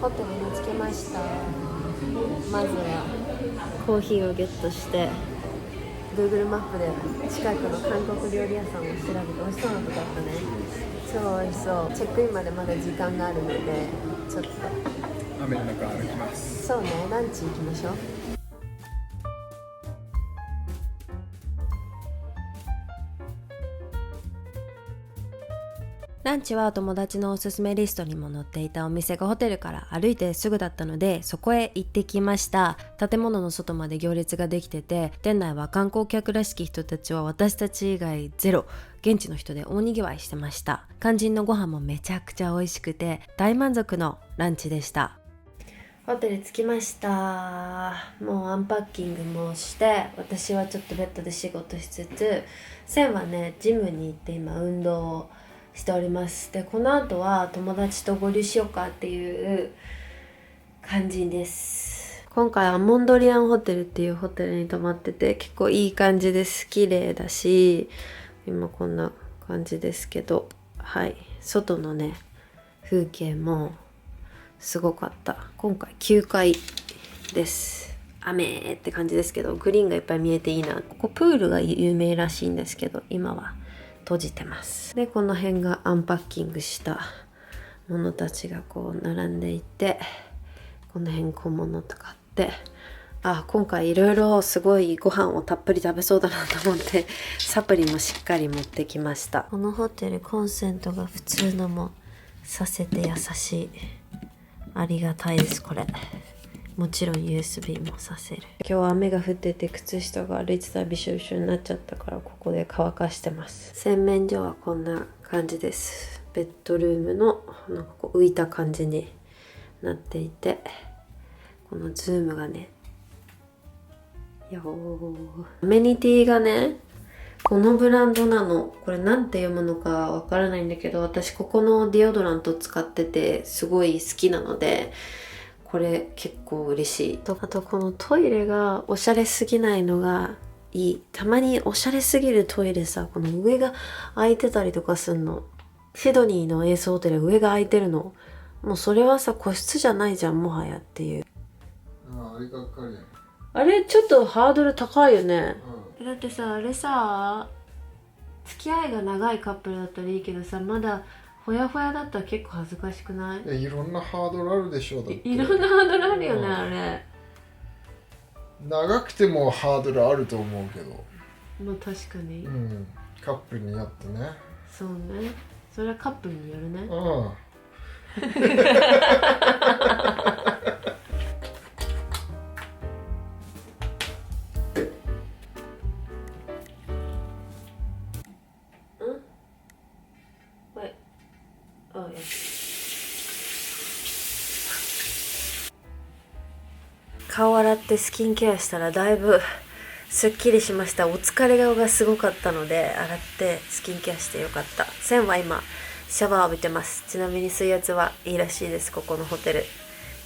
ホテルに着きました。まずはコーヒーをゲットして Google マップで近くの韓国料理屋さんを調べて、美味しそうなとこあったね。超美味しそう。チェックインまでまだ時間があるので、ちょっと雨の中歩きます。そうね、ランチ行きましょう。ランチは友達のおすすめリストにも載っていたお店がホテルから歩いてすぐだったので、そこへ行ってきました。建物の外まで行列ができてて、店内は観光客らしき人たちは私たち以外ゼロ、現地の人で大にぎわいしてました。肝心のご飯もめちゃくちゃ美味しくて大満足のランチでした。ホテル着きました。もうアンパッキングもして、私はちょっとベッドで仕事しつつ、センはねジムに行って今運動をしております。でこの後は友達と合流しようかっていう感じです。今回はモンドリアンホテルっていうホテルに泊まってて、結構いい感じです。綺麗だし、今こんな感じですけど、はい、外のね風景もすごかった。今回9階です。雨って感じですけど、グリーンがいっぱい見えていいな。ここプールが有名らしいんですけど、今は閉じてます。でこの辺がアンパッキングしたものたちがこう並んでいて、この辺小物とかあって、今回いろいろすごいご飯をたっぷり食べそうだなと思ってサプリもしっかり持ってきました。このホテルコンセントが普通のもさせて優しい、ありがたいです。これもちろん USB もさせる。今日は雨が降ってて靴下が歩いてたらびしょびしょになっちゃったから、ここで乾かしてます。洗面所はこんな感じです。ベッドルームのなんかこう浮いた感じになっていて、このズームがね、アメニティがねこのブランドなの。これなんて読むのかわからないんだけど、私ここのディオドラント使っててすごい好きなので、これ結構嬉しい。あとこのトイレがおしゃれすぎないのがいい。たまにおしゃれすぎるトイレさ、この上が開いてたりとかすんの。シドニーのエースホテル上が開いてるの。もうそれはさ個室じゃないじゃんもはやっていう。あれがっかりや。あれちょっとハードル高いよね。だってさ、あれさ、付き合いが長いカップルだったらいいけどさ、まだほやほやだったら結構恥ずかしくない？いろんなハードルあるでしょ。だっていろんなハードルあるよね、あれ。長くてもハードルあると思うけど、まあ確かに、カップルによってね。そうね、それはカップルによるね。顔洗ってスキンケアしたらだいぶすっきりしました。お疲れ顔がすごかったので洗ってスキンケアしてよかった。センは今シャワー浴びてます。ちなみに水圧はいいらしいです、ここのホテル。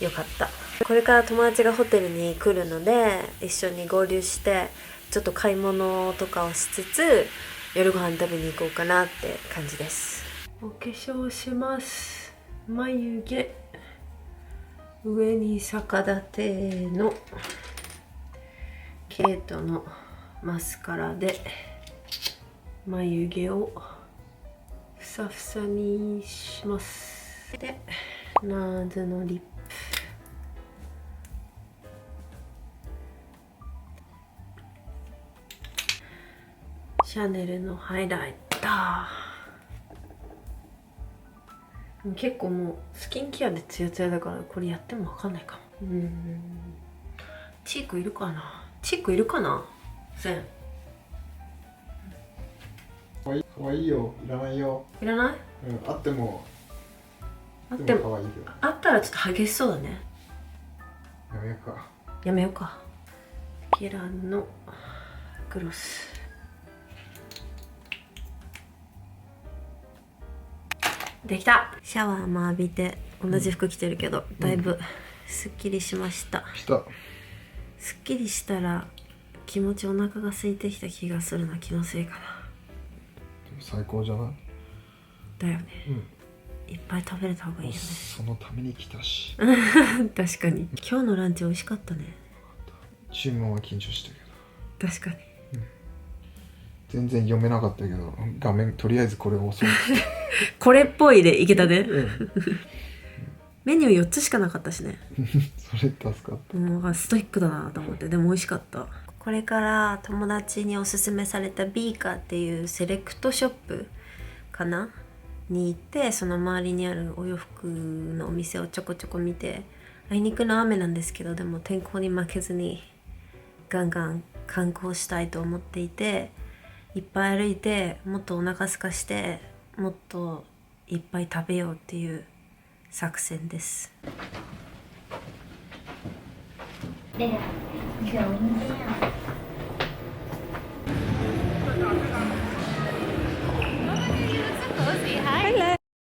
よかった。これから友達がホテルに来るので一緒に合流してちょっと買い物とかをしつつ夜ご飯食べに行こうかなって感じです。お化粧します。眉毛上に逆立てのケイトのマスカラで眉毛をふさふさにします。でナーズのリップ、シャネルのハイライター。結構もうスキンケアでツヤツヤだからこれやっても分かんないかも。チークいるかな、チークいるかな。せんかわいいよ。いらないよ。いらない？あってもあってもかわいいよ。あったらちょっと激しそうだね。やめようか。やめようか。ケランのグロスできた。シャワーも浴びて同じ服着てるけど、だいぶすっきりしました。すっきりしたら気持ちお腹が空いてきた気がするな。気のせいかな。最高じゃない？だよね。いっぱい食べれた方がいいよね。そのために来たし。確かに今日のランチ美味しかったね。注文は緊張したけど、確かに全然読めなかったけど、画面とりあえずこれを押そうこれっぽいでいけたね。うんメニュー4つしかなかったしね。それ助かった。もうストイックだなと思って、でも美味しかった。これから友達におすすめされたビーカーっていうセレクトショップかなに行って、その周りにあるお洋服のお店をちょこちょこ見て、あいにくの雨なんですけど、でも天候に負けずにガンガン観光したいと思っていて、いっぱい歩いてもっとお腹空かしてもっといっぱい食べようっていう作戦です。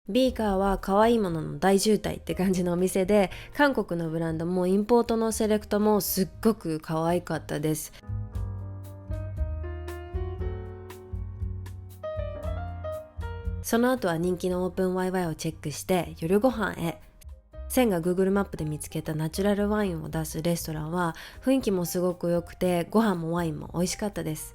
ビーカーは可愛いものの大渋滞って感じのお店で、韓国のブランドもインポートのセレクトもすっごく可愛かったです。その後は人気のオープンワイワイをチェックして夜ご飯へ。センが Google マップで見つけたナチュラルワインを出すレストランは雰囲気もすごく良くて、ご飯もワインも美味しかったです。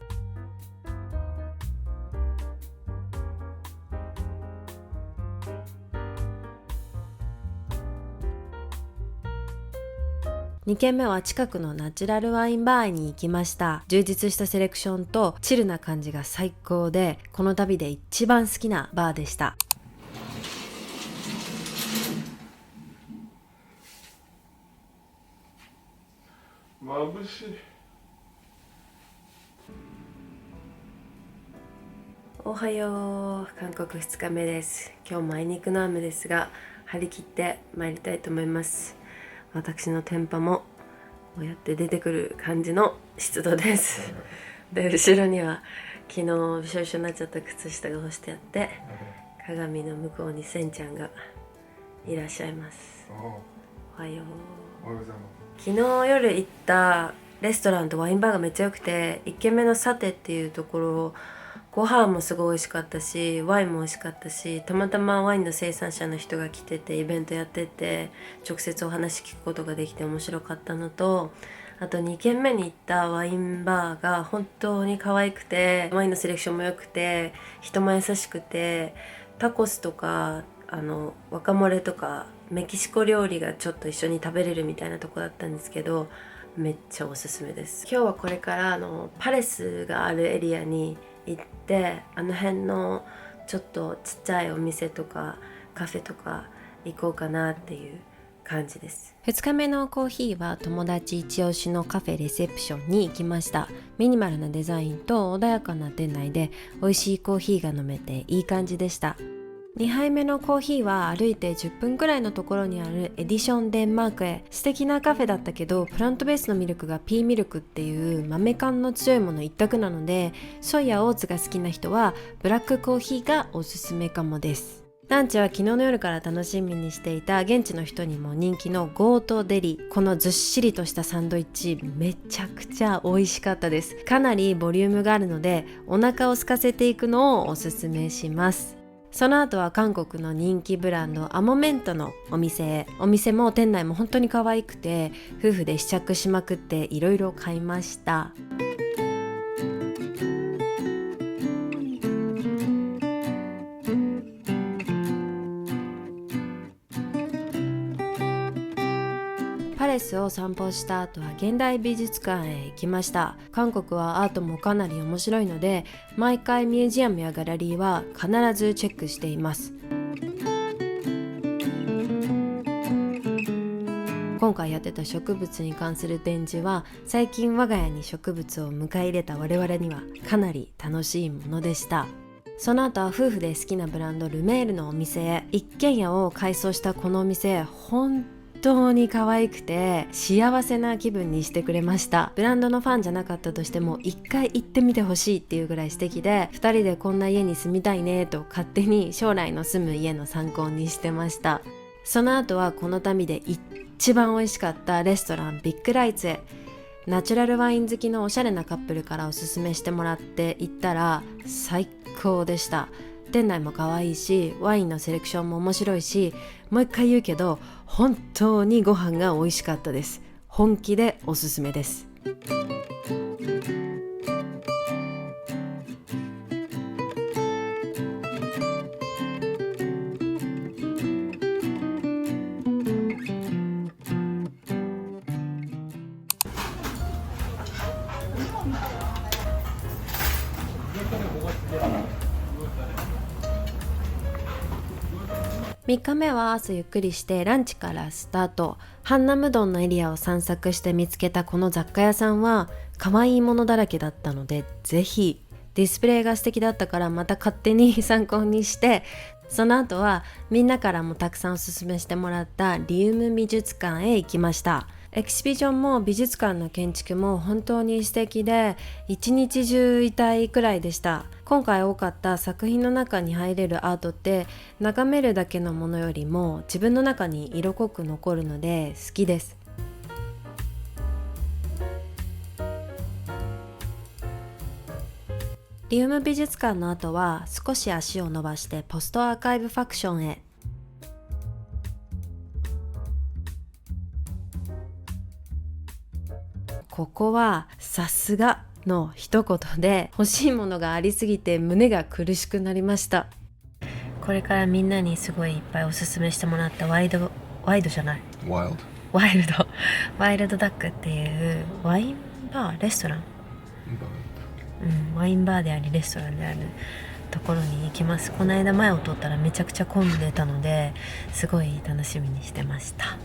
2軒目は近くのナチュラルワインバーに行きました。充実したセレクションとチルな感じが最高で、この旅で一番好きなバーでした。眩しい。おはよう。韓国2日目です。今日もあいにくの雨ですが、張り切って参りたいと思います。私のテンパもこうやって出てくる感じの湿度ですで、後ろには昨日びしょびしょになっちゃった靴下が干してあって、鏡の向こうにセンちゃんがいらっしゃいます。おはよう。おはようございま昨日夜行ったレストランとワインバーがめっちゃ良くて、1軒目のサテっていうところ、ご飯もすごい美味しかったし、ワインも美味しかったし、たまたまワインの生産者の人が来ててイベントやってて、直接お話聞くことができて面白かったのと、あと2軒目に行ったワインバーが本当に可愛くて、ワインのセレクションも良くて、人も優しくて、タコスとかワカモレとかメキシコ料理がちょっと一緒に食べれるみたいなとこだったんですけど、めっちゃおすすめです。今日はこれからパレスがあるエリアに行って、あの辺のちょっとちっちゃいお店とかカフェとか行こうかなっていう感じです。2日目のコーヒーは友達一押しのカフェレセプションに行きました。ミニマルなデザインと穏やかな店内で美味しいコーヒーが飲めていい感じでした。2杯目のコーヒーは歩いて10分くらいのところにあるエディションデンマークへ。素敵なカフェだったけど、プラントベースのミルクがピーミルクっていう豆感の強いもの一択なので、ソイやオーツが好きな人はブラックコーヒーがおすすめかもです。ランチは昨日の夜から楽しみにしていた現地の人にも人気のゴートデリ。このずっしりとしたサンドイッチめちゃくちゃ美味しかったです。かなりボリュームがあるのでお腹を空かせていくのをおすすめします。その後は韓国の人気ブランドアモメントのお店へ。お店も店内も本当に可愛くて、夫婦で試着しまくっていろいろ買いました。パレスを散歩した後は現代美術館へ行きました。韓国はアートもかなり面白いので、毎回ミュージアムやギャラリーは必ずチェックしています。今回やってた植物に関する展示は、最近我が家に植物を迎え入れた我々にはかなり楽しいものでした。その後は夫婦で好きなブランドルメールのお店へ。一軒家を改装したこのお店、本当に可愛くて幸せな気分にしてくれました。ブランドのファンじゃなかったとしても一回行ってみてほしいっていうぐらい素敵で、2人でこんな家に住みたいねと勝手に将来の住む家の参考にしてました。その後はこの旅で一番美味しかったレストランビッグライツへ。ナチュラルワイン好きのおしゃれなカップルからおすすめしてもらって行ったら最高でした。店内も可愛いし、ワインのセレクションも面白いし、もう一回言うけど本当にご飯が美味しかったです。本気でおすすめです。3日目は朝ゆっくりしてランチからスタート。ハンナムドンのエリアを散策して見つけたこの雑貨屋さんは可愛いものだらけだったので、ぜひ。ディスプレイが素敵だったからまた勝手に参考にして、その後はみんなからもたくさんおすすめしてもらったリウム美術館へ行きました。エキシビジョンも美術館の建築も本当に素敵で、一日中いたいくらいでした。今回多かった作品の中に入れるアートって眺めるだけのものよりも自分の中に色濃く残るので好きです。リウム美術館の後は少し足を伸ばしてポストアーカイブファクションへ。ここはさすがの一言で、欲しいものがありすぎて胸が苦しくなりました。これからみんなにすごいいっぱいおすすめしてもらったワイルドじゃないワイルドダックっていうワインバーレストラン、ワインバーでありレストランであるところに行きます。この間前を通ったらめちゃくちゃ混んでたので、すごい楽しみにしてました。